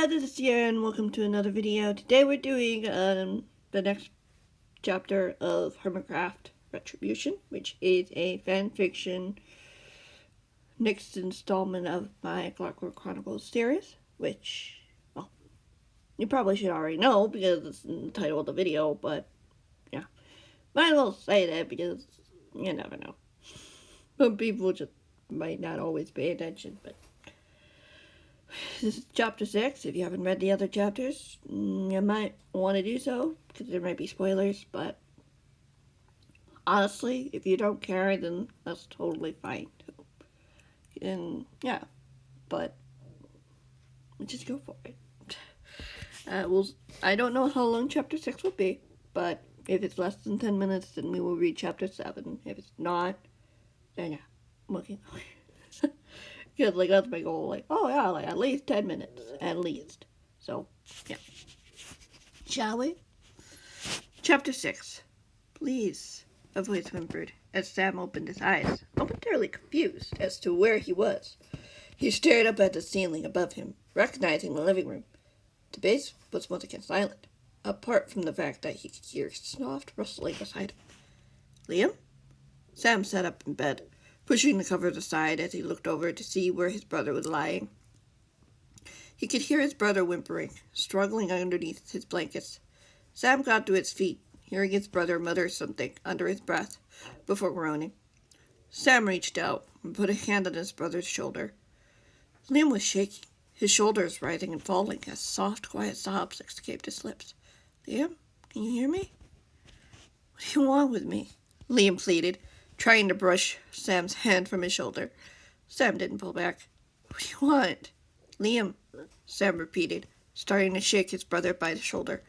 Hi, this is Sierra and welcome to another video. Today we're doing the next chapter of Hermitcraft Retribution, which is a fan fiction next installment of my Clockwork Chronicles series, which, well, you probably should already know because it's in the title of the video, but yeah. Might as well say that because you never know. Some people just might not always pay attention, but this is chapter 6. If you haven't read the other chapters, you might want to do so, because there might be spoilers, but honestly, if you don't care, then that's totally fine, too. And, yeah, but just go for it. I don't know how long chapter 6 will be, but if it's less than 10 minutes, then we will read chapter 7. If it's not, then yeah, I'm looking. Because, like, that's my goal. Like, oh, yeah, like, at least 10 minutes. At least. So, yeah. Shall we? Chapter 6. Please, a voice whimpered as Sam opened his eyes, momentarily confused as to where he was. He stared up at the ceiling above him, recognizing the living room. The base was once again silent, apart from the fact that he could hear soft rustling beside him. Liam? Sam sat up in bed, pushing the covers aside as he looked over to see where his brother was lying. He could hear his brother whimpering, struggling underneath his blankets. Sam got to his feet, hearing his brother mutter something under his breath before groaning. Sam reached out and put a hand on his brother's shoulder. Liam was shaking, his shoulders rising and falling as soft, quiet sobs escaped his lips. Liam, can you hear me? What do you want with me? Liam pleaded, trying to brush Sam's hand from his shoulder. Sam didn't pull back. What do you want? Liam, Sam repeated, starting to shake his brother by the shoulder,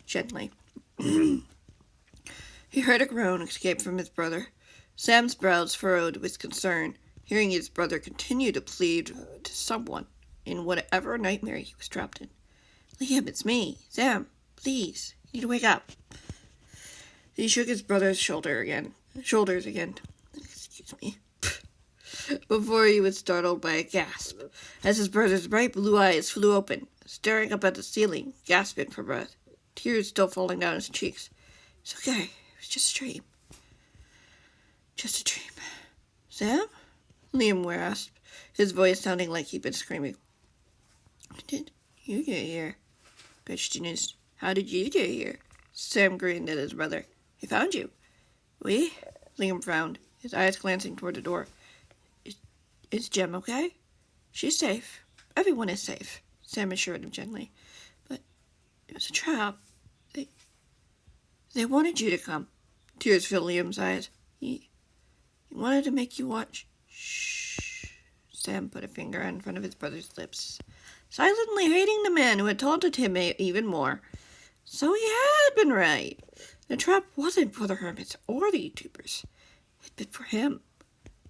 gently. He heard a groan escape from his brother. Sam's brows furrowed with concern, hearing his brother continue to plead to someone in whatever nightmare he was trapped in. Liam, it's me. Sam, please, you need to wake up. He shook his brother's shoulders again, excuse me, before he was startled by a gasp, as his brother's bright blue eyes flew open, staring up at the ceiling, gasping for breath, tears still falling down his cheeks. It's okay, it was just a dream. Just a dream. Sam? Liam gasped, his voice sounding like he'd been screaming. How did you get here? Question is, how did you get here? Sam grinned at his brother. He found you. We? Liam frowned, his eyes glancing toward the door. Is Jem okay? She's safe. Everyone is safe, Sam assured him gently. But it was a trap. They wanted you to come. Tears filled Liam's eyes. He wanted to make you watch. Shh. Sam put a finger in front of his brother's lips, silently hating the man who had taunted him even more. So he had been right. The trap wasn't for the hermits or the YouTubers. It'd been for him.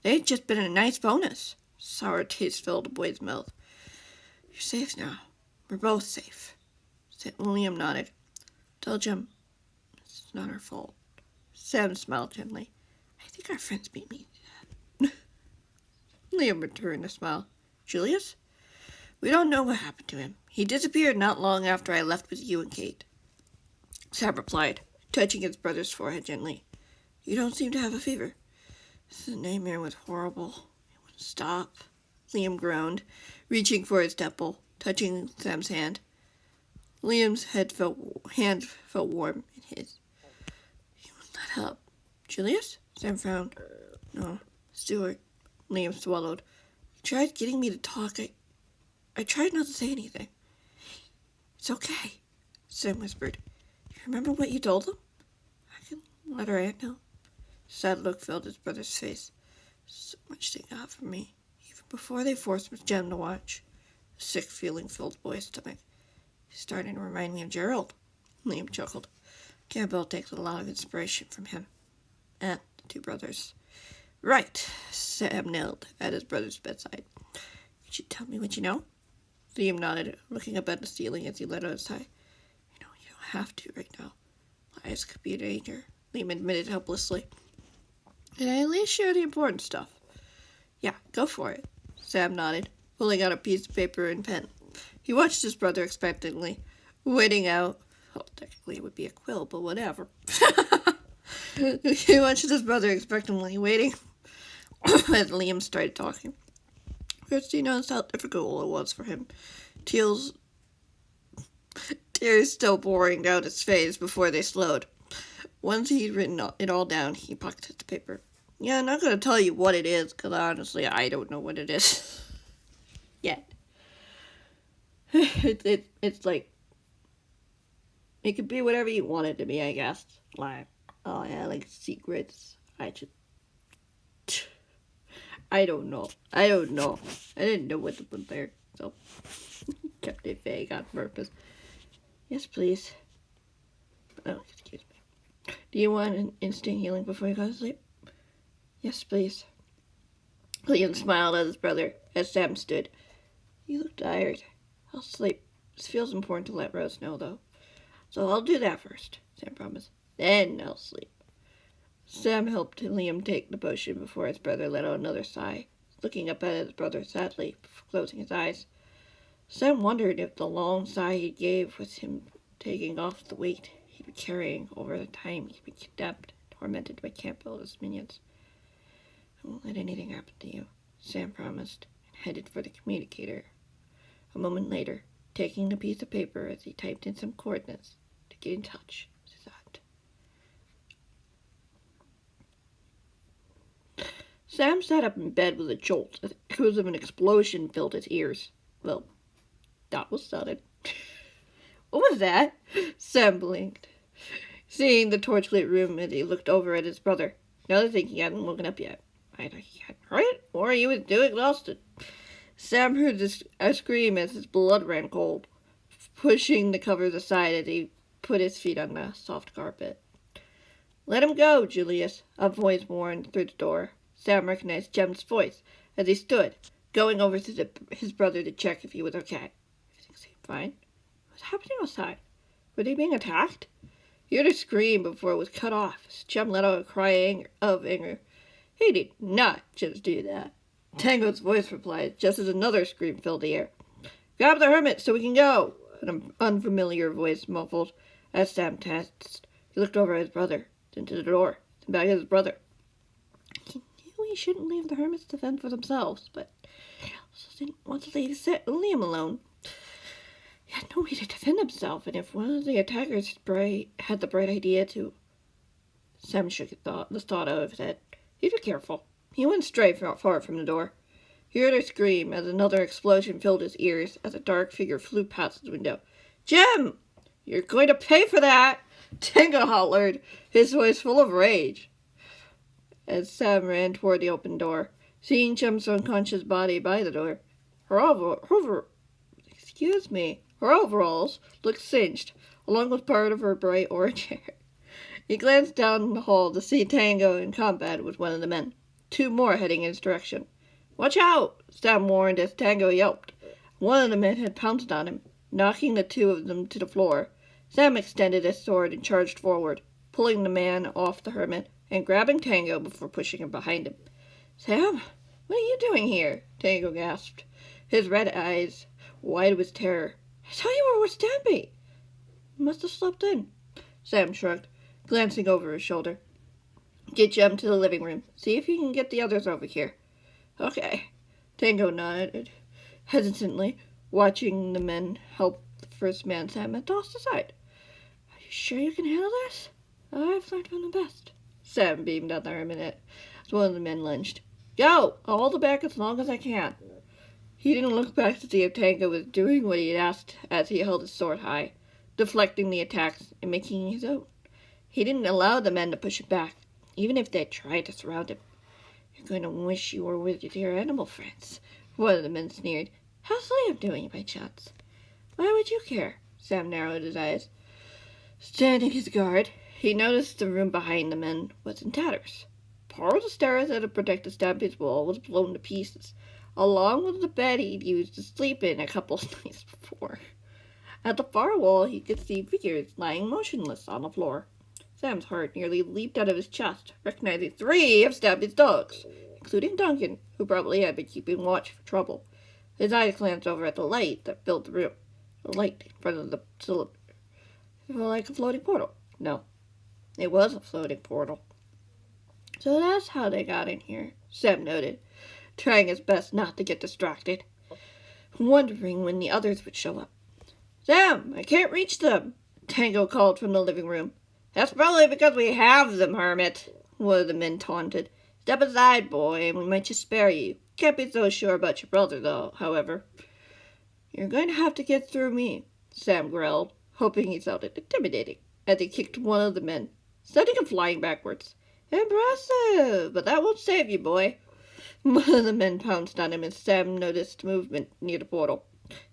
They'd just been a nice bonus. Sour taste filled the boy's mouth. You're safe now. We're both safe. Liam nodded. Tell Jem it's not her fault. Sam smiled gently. I think our friends beat me to death. Liam returned a smile. Julius? We don't know what happened to him. He disappeared not long after I left with you and Kate. Sam replied, touching his brother's forehead gently. You don't seem to have a fever. This nightmare was horrible. It wouldn't stop. Liam groaned, reaching for his temple, touching Sam's hand. Liam's hand felt warm in his. He wouldn't let up. Julius? Sam frowned. No, Stuart. Liam swallowed. He tried getting me to talk. I tried not to say anything. It's okay, Sam whispered. You remember what you told them? I can let our aunt know. Sad look filled his brother's face. So much they got from me, even before they forced Miss Jem to watch. A sick feeling filled the boy's stomach. He's starting to remind me of Gerald. Liam chuckled. Campbell takes a lot of inspiration from him. And the two brothers. Right, Sam knelt at his brother's bedside. Could you tell me what you know? Liam nodded, looking up at the ceiling as he let out a sigh. You don't have to right now. Lies could be a danger, Liam admitted helplessly. Can I at least share the important stuff? Yeah, go for it. Sam nodded, pulling out a piece of paper and pen. He watched his brother expectantly, waiting out. Well, technically it would be a quill, but whatever. He watched his brother expectantly, waiting as Liam started talking. First, he noticed how difficult it was for him. Tears still pouring down his face before they slowed. Once he'd written it all down, he pocketed the paper. Yeah, I'm not going to tell you what it is, because honestly, I don't know what it is yet. It's like, it could be whatever you want it to be, I guess. Like, oh yeah, like secrets. I don't know. I didn't know what to put there, so kept it vague on purpose. Yes, please. Oh, excuse me. Do you want an instant healing before you go to sleep? Yes, please. Liam smiled at his brother as Sam stood. You look tired. I'll sleep. This feels important to let Rose know, though. So I'll do that first, Sam promised. Then I'll sleep. Sam helped Liam take the potion before his brother let out another sigh, looking up at his brother sadly, before closing his eyes. Sam wondered if the long sigh he gave was him taking off the weight he'd been carrying over the time he'd been kidnapped and tormented by Campbell's minions. I won't let anything happen to you, Sam promised, and headed for the communicator. A moment later, taking the piece of paper as he typed in some coordinates to get in touch with his aunt. Sam sat up in bed with a jolt as echoes of an explosion filled his ears. Well, that was sudden. What was that? Sam blinked, seeing the torchlit room as he looked over at his brother. Another thing he hadn't woken up yet. Either he hadn't heard it, or he was too exhausted. Sam heard a scream as his blood ran cold, pushing the covers aside as he put his feet on the soft carpet. Let him go, Julius, a voice warned through the door. Sam recognized Jem's voice as he stood, going over to his brother to check if he was okay. Everything seemed fine. What was happening outside? Were they being attacked? He heard a scream before it was cut off as Jem let out a cry of anger. He did not just do that, Tango's voice replied, just as another scream filled the air. Grab the hermit so we can go, an unfamiliar voice muffled as Sam tensed. He looked over at his brother, then to the door, then back at his brother. He knew he shouldn't leave the hermits to fend for themselves, but he also didn't want to leave Liam alone. He had no way to defend himself, and if one of the attackers had the bright idea to... Sam shook the thought out of his head. He'd be careful. He went straight far from the door. He heard her scream as another explosion filled his ears as a dark figure flew past his window. Jem! You're going to pay for that! Tango hollered, his voice full of rage, as Sam ran toward the open door, seeing Jem's unconscious body by the door. Her overalls looked singed, along with part of her bright orange hair. He glanced down the hall to see Tango in combat with one of the men. Two more heading in his direction. Watch out! Sam warned as Tango yelped. One of the men had pounced on him, knocking the two of them to the floor. Sam extended his sword and charged forward, pulling the man off the hermit and grabbing Tango before pushing him behind him. Sam, what are you doing here? Tango gasped, his red eyes wide with terror. I thought you were with Stampy. You must have slept in. Sam shrugged, glancing over his shoulder. Get Jem to the living room. See if you can get the others over here. Okay. Tango nodded, hesitantly, watching the men help the first man Sam had tossed aside. Are you sure you can handle this? I've learned from the best. Sam beamed at the hermit as one of the men lunged. Go! I'll hold it back as long as I can. He didn't look back to see if Tango was doing what he had asked as he held his sword high, deflecting the attacks and making his own. He didn't allow the men to push him back, even if they tried to surround him. You're going to wish you were with your animal friends, one of the men sneered. How's Liam doing, by chance? Why would you care? Sam narrowed his eyes. Standing his guard, he noticed the room behind the men was in tatters. Part of the stairs that had protected Stampy's wall was blown to pieces, along with the bed he'd used to sleep in a couple of nights before. At the far wall, he could see figures lying motionless on the floor. Sam's heart nearly leaped out of his chest, recognizing 3 of Stampy's dogs, including Duncan, who probably had been keeping watch for trouble. His eyes glanced over at the light that filled the room. The light in front of the cylinder. It felt like a floating portal. No, it was a floating portal. So that's how they got in here, Sam noted, trying his best not to get distracted, wondering when the others would show up. Sam, I can't reach them, Tango called from the living room. That's probably because we have them, Hermit, one of the men taunted. Step aside, boy, and we might just spare you. Can't be so sure about your brother, though, however. You're going to have to get through me, Sam growled, hoping he sounded intimidating, as he kicked one of the men, sending him flying backwards. Impressive, but that won't save you, boy. One of the men pounced on him as Sam noticed movement near the portal.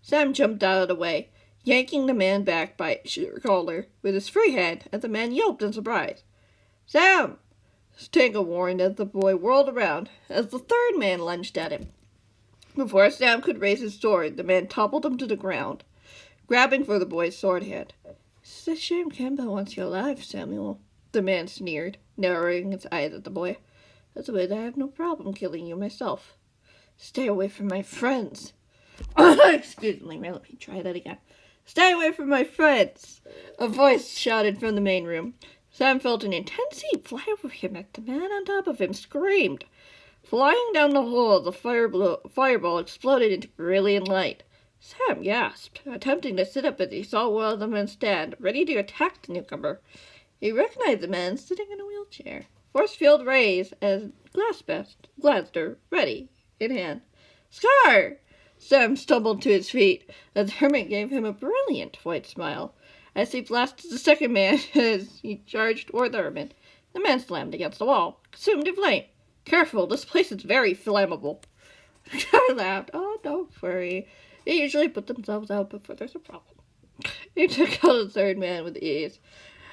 Sam jumped out of the way, yanking the man back by his collar with his free hand, and the man yelped in surprise. Sam! Tango warned as the boy whirled around, as the third man lunged at him. Before Sam could raise his sword, the man toppled him to the ground, grabbing for the boy's sword hand. It's a shame Campbell wants you alive, Samuel, the man sneered, narrowing his eyes at the boy. That's why I have no problem killing you myself. Stay away from my friends. Excuse me, let me try that again. Stay away from my friends! A voice shouted from the main room. Sam felt an intense heat fly over him as the man on top of him screamed. Flying down the hole, the fireball exploded into brilliant light. Sam gasped, attempting to sit up as he saw one of the men stand, ready to attack the newcomer. He recognized the man sitting in a wheelchair. Force field raised as Glasper, ready, in hand. Scar! Sam stumbled to his feet, as the hermit gave him a brilliant white smile. As he blasted the second man as he charged toward the hermit, the man slammed against the wall, consumed in flame. Careful, this place is very flammable. I laughed. Oh, don't worry. They usually put themselves out before there's a problem. He took out the third man with ease,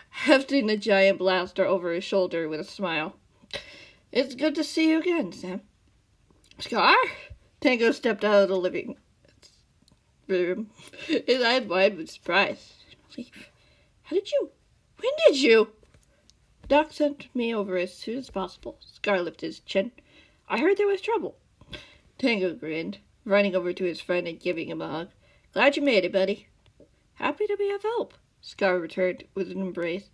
hefting the giant blaster over his shoulder with a smile. It's good to see you again, Sam. Scar? Tango stepped out of the living room, his eyes wide with surprise. When did you? Doc sent me over as soon as possible. Scar lifted his chin. I heard there was trouble. Tango grinned, running over to his friend and giving him a hug. Glad you made it, buddy. Happy to be of help, Scar returned with the embrace.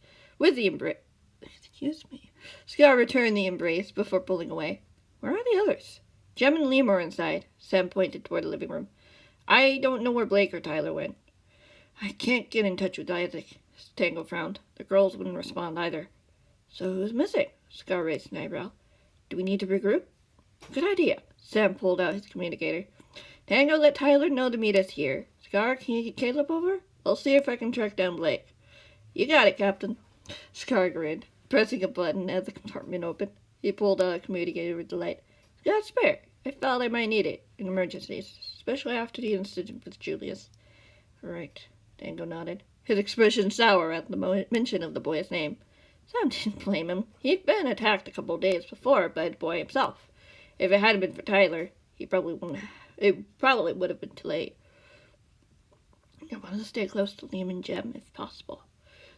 Excuse me. Scar returned the embrace before pulling away. Where are the others? Jem and Liam are inside. Sam pointed toward the living room. I don't know where Blake or Tyler went. I can't get in touch with Isaac. Tango frowned. The girls wouldn't respond either. So who's missing? Scar raised an eyebrow. Do we need to regroup? Good idea. Sam pulled out his communicator. Tango, let Tyler know to meet us here. Scar, can you get Caleb over? I'll see if I can track down Blake. You got it, Captain. Scar grinned, pressing a button as the compartment opened. He pulled out a communicator with the light. Got a spare. I felt I might need it in emergencies, especially after the incident with Julius. Right. Tango nodded, his expression sour at the mention of the boy's name. Sam didn't blame him. He'd been attacked a couple days before by the boy himself. If it hadn't been for Tyler, it probably would have been too late. I want to stay close to Liam and Jem, if possible.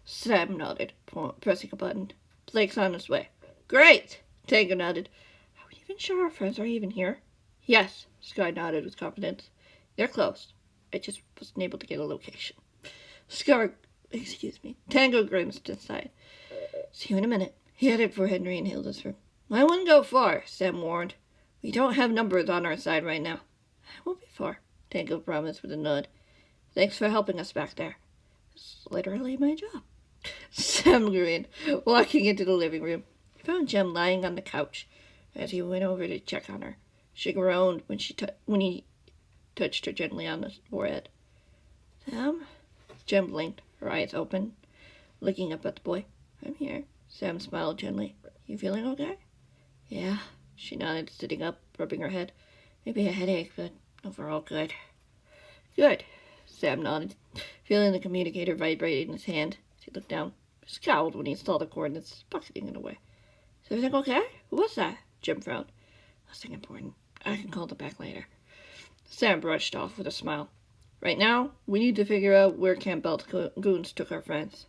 Sam nodded, pressing a button. Blake's on his way. Great! Tango nodded. Are we even sure our friends are even here? Yes, Scar nodded with confidence. They're close. I just wasn't able to get a location. Tango grimaced inside. See you in a minute. He headed for Henry and Hilda's room. I wouldn't go far, Sam warned. We don't have numbers on our side right now. I won't be far, Tango promised with a nod. Thanks for helping us back there. It's literally my job. Sam grinned, walking into the living room. He found Jem lying on the couch as he went over to check on her. She groaned when he touched her gently on the forehead. Sam? Jem blinked, her eyes open, looking up at the boy. I'm here. Sam smiled gently. You feeling okay? Yeah, she nodded, sitting up, rubbing her head. Maybe a headache, but overall good. Good, Sam nodded, feeling the communicator vibrate in his hand. He looked down, scowled when he saw the coordinates bucketing it away. Is everything okay? Who was that? Jem frowned. Nothing important. I can call them back later. Sam brushed off with a smile. Right now, we need to figure out where Campbell's goons took our friends.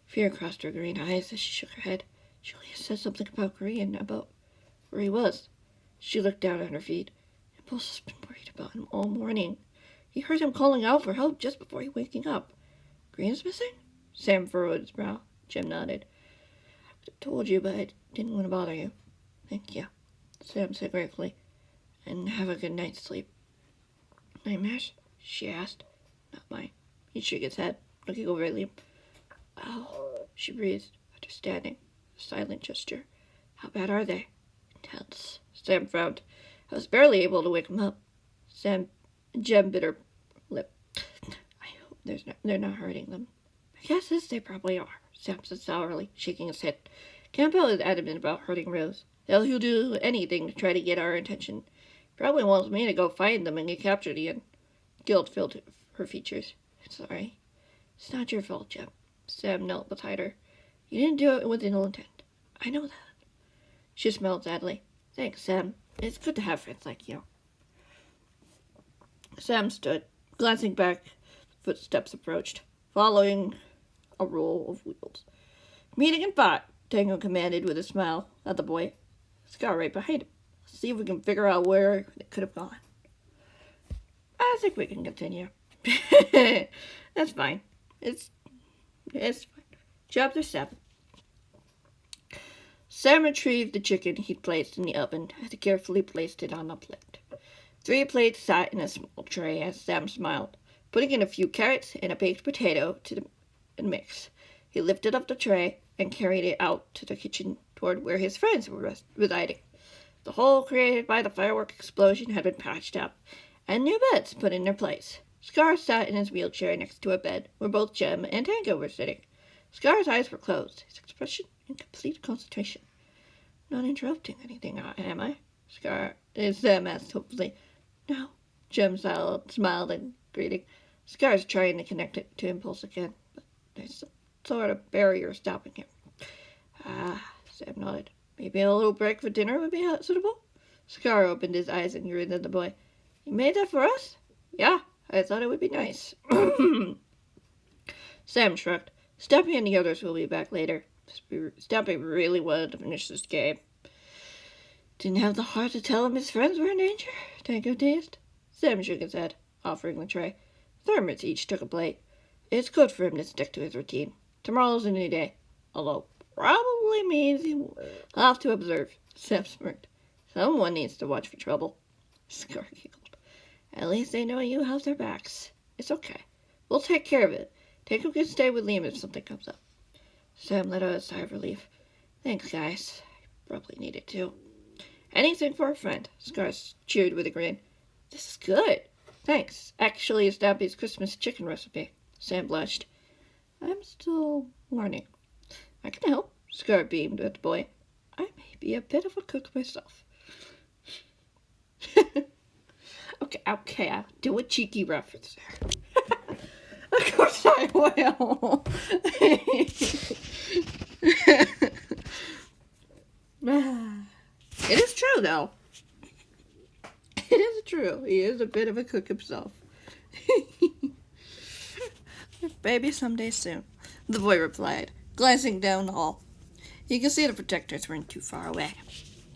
Fear crossed her green eyes as she shook her head. Julia said something about Korean, about where he was. She looked down at her feet. Impulse has been worried about him all morning. He heard him calling out for help just before he waking up. Green's missing? Sam furrowed his brow. Jem nodded. I told you, but I didn't want to bother you. Thank you, Sam said gratefully. And have a good night's sleep. Nightmares? She asked. Not mine. He shook his head, looking over at Liam. Oh, she breathed, understanding. A silent gesture. How bad are they? Intense. Sam frowned. I was barely able to wake him up. Jem bit her lip. I hope they're not hurting them. My guess is they probably are, Sam said sourly, shaking his head. Campbell is adamant about hurting Rose. He'll do anything to try to get our attention. Probably wants me to go find them and get captured again. Guilt filled her features. Sorry. It's not your fault, Jem. Sam knelt beside her. You didn't do it with ill intent. I know that. She smiled sadly. Thanks, Sam. It's good to have friends like you. Sam stood, glancing back. Footsteps approached, following a roll of wheels. Meeting in 5, Tango commanded with a smile at the boy. Scar right behind him. Let's see if we can figure out where it could have gone. I think we can continue. That's fine. It's fine. Chapter 7. Sam retrieved the chicken he'd placed in the oven and carefully placed it on the plate. 3 plates sat in a small tray as Sam smiled, putting in a few carrots and a baked potato to the mix. He lifted up the tray and carried it out to the kitchen toward where his friends were residing. The hole created by the firework explosion had been patched up, and new beds put in their place. Scar sat in his wheelchair next to a bed where both Jem and Tango were sitting. Scar's eyes were closed, his expression in complete concentration. Not interrupting anything, am I? Sam asked hopefully. No. Jem smiled in greeting. Scar's trying to connect it to Impulse again, but there's some sort of barrier stopping him. Sam nodded. Maybe a little break for dinner would be suitable? Scar opened his eyes and grinned at the boy. You made that for us? Yeah, I thought it would be nice. Sam shrugged. Stampy and the others will be back later. Stampy really wanted to finish this game. Didn't have the heart to tell him his friends were in danger? Tango teased. Sam shook his head, offering the tray. The hermits each took a plate. It's good for him to stick to his routine. Tomorrow's a new day. Although probably means he'll have to observe. Sam smirked. Someone needs to watch for trouble. Scar giggled. At least they know you have their backs. It's okay. We'll take care of it. Tango can stay with Liam if something comes up. Sam let out a sigh of relief. Thanks, guys. I probably need it too. Anything for a friend. Scar cheered with a grin. This is good. Thanks. Actually, it's Stampy's Christmas chicken recipe. Sam blushed. I'm still learning. I can help. Scar beamed at the boy. I may be a bit of a cook myself. Okay, I'll do a cheeky reference there. Of course I will. It is true, though. It is true. He is a bit of a cook himself. Maybe someday soon, the boy replied, glancing down the hall. You can see the protectors weren't too far away.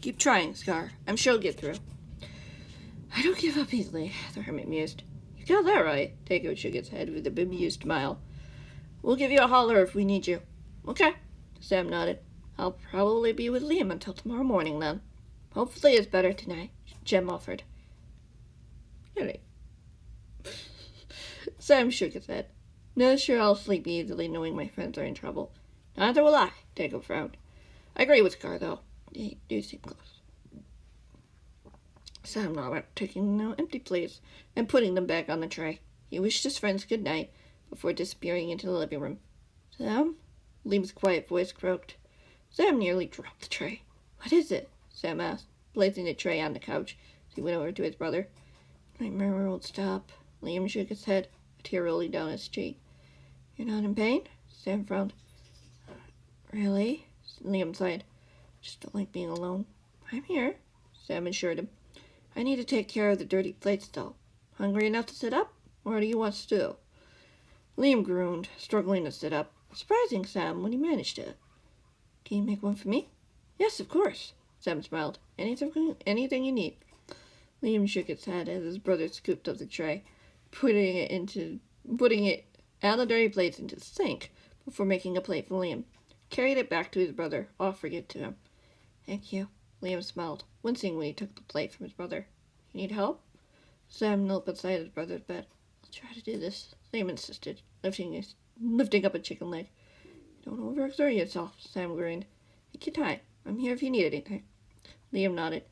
Keep trying, Scar. I'm sure you'll get through. I don't give up easily, the hermit mused. You got that right. Tango shook his head with a bemused smile. We'll give you a holler if we need you. Okay, Sam nodded. I'll probably be with Liam until tomorrow morning, then. Hopefully it's better tonight, Jem offered. Really? Sam shook his head. Not sure I'll sleep easily knowing my friends are in trouble. Neither will I, Tango frowned. I agree with Scar, though. They do seem close. Sam nodded, taking the empty plates and putting them back on the tray. He wished his friends good night before disappearing into the living room. Sam? Liam's quiet voice croaked. Sam nearly dropped the tray. What is it? Sam asked, placing the tray on the couch as he went over to his brother. My murmur won't stop. Liam shook his head, a tear rolling down his cheek. You're not in pain? Sam frowned. Really? Liam sighed. Just don't like being alone. I'm here, Sam assured him. I need to take care of the dirty plates, though. Hungry enough to sit up? Or do you want stew? Liam groaned, struggling to sit up. Surprising Sam when he managed it. Can you make one for me? Yes, of course. Sam smiled. Anything you need. Liam shook his head as his brother scooped up the tray, putting it and the dirty plates into the sink before making a plate for Liam. Carried it back to his brother, offering it to him. Thank you. Liam smiled, wincing when he took the plate from his brother. You need help? Sam knelt beside his brother's bed. I'll try to do this, Liam insisted, lifting up a chicken leg. Don't overexert yourself, Sam grinned. Take your time. I'm here if you need anything. Liam nodded.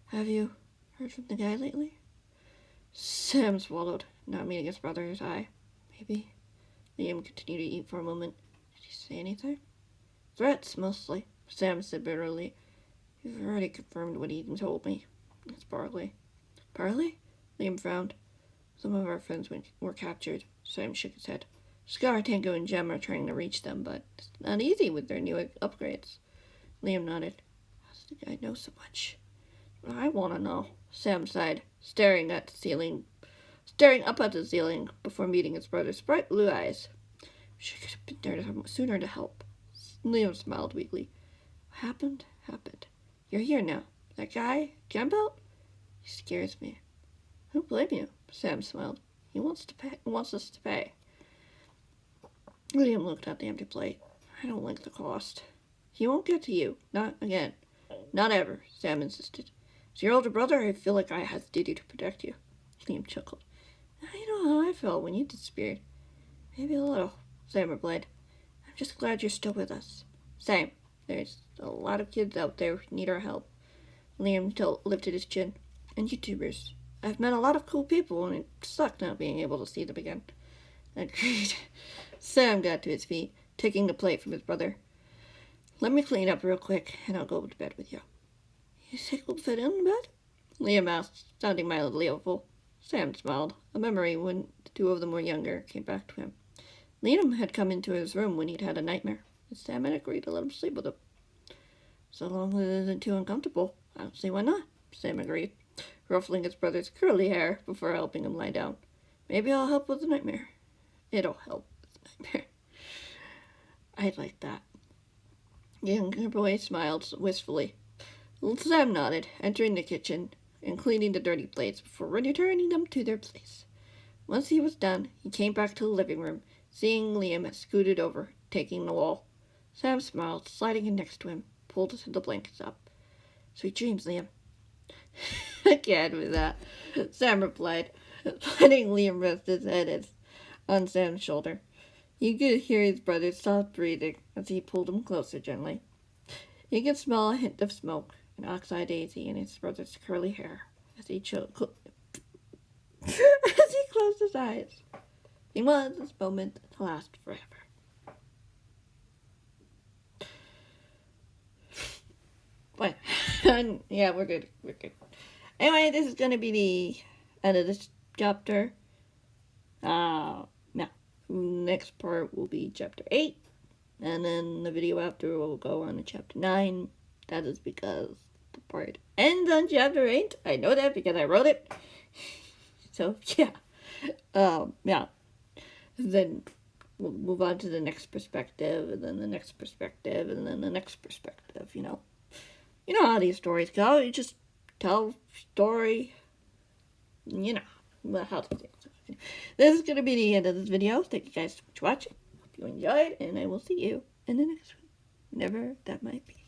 Have you heard from the guy lately? Sam swallowed, not meeting his brother's eye. Maybe. Liam continued to eat for a moment. Did he say anything? Threats, mostly, Sam said bitterly. You've already confirmed what he told me. It's Barley. Barley? Liam frowned. Some of our friends were captured. Sam shook his head. Scar, Tango, and Jem are trying to reach them, but it's not easy with their new upgrades. Liam nodded. How does the guy know so much? What I want to know, Sam sighed, staring up at the ceiling before meeting his brother's bright blue eyes. She could have been there sooner to help. Liam smiled weakly. What happened? Happened. You're here now. That guy, Campbell? He scares me. I don't blame you, Sam smiled. He wants us to pay. Liam looked at the empty plate. I don't like the cost. He won't get to you. Not again. Not ever, Sam insisted. As your older brother, I feel like I have the duty to protect you. Liam chuckled. I know how I felt when you disappeared. Maybe a little, Sam replied. I'm just glad you're still with us. Same. There's a lot of kids out there who need our help. Liam lifted his chin. And YouTubers. I've met a lot of cool people, and it sucked not being able to see them again. Agreed. Sam got to his feet, taking the plate from his brother. Let me clean up real quick, and I'll go to bed with you. You think we'll fit in bed? Liam asked, sounding mildly hopeful. Sam smiled. A memory when the two of them were younger came back to him. Liam had come into his room when he'd had a nightmare, and Sam had agreed to let him sleep with him. So long as it isn't too uncomfortable, I don't see why not, Sam agreed, ruffling his brother's curly hair before helping him lie down. Maybe I'll help with the nightmare. It'll help with the nightmare. I'd like that. The younger boy smiled wistfully. Sam nodded, entering the kitchen and cleaning the dirty plates before returning them to their place. Once he was done, he came back to the living room, seeing Liam had scooted over, taking the wall. Sam smiled, sliding in next to him, pulled the blankets up. Sweet dreams, Liam. I can't with that, Sam replied, letting Liam rest his head on Sam's shoulder. You could hear his brother's soft breathing as he pulled him closer gently. He could smell a hint of smoke and oxide daisy in his brother's curly hair as he closed his eyes. He wanted this moment to last forever. But, yeah, we're good. Anyway, this is going to be the end of this chapter. Now, next part will be chapter 8. And then the video after will go on to chapter 9. That is because the part ends on chapter 8. I know that because I wrote it. So, yeah. Then we'll move on to the next perspective, and then the next perspective, and then the next perspective, you know. You know how these stories go. You just tell a story. You know how to do it. This is going to be the end of this video. Thank you guys so much for watching. Hope you enjoyed, and I will see you in the next one. Whenever that might be.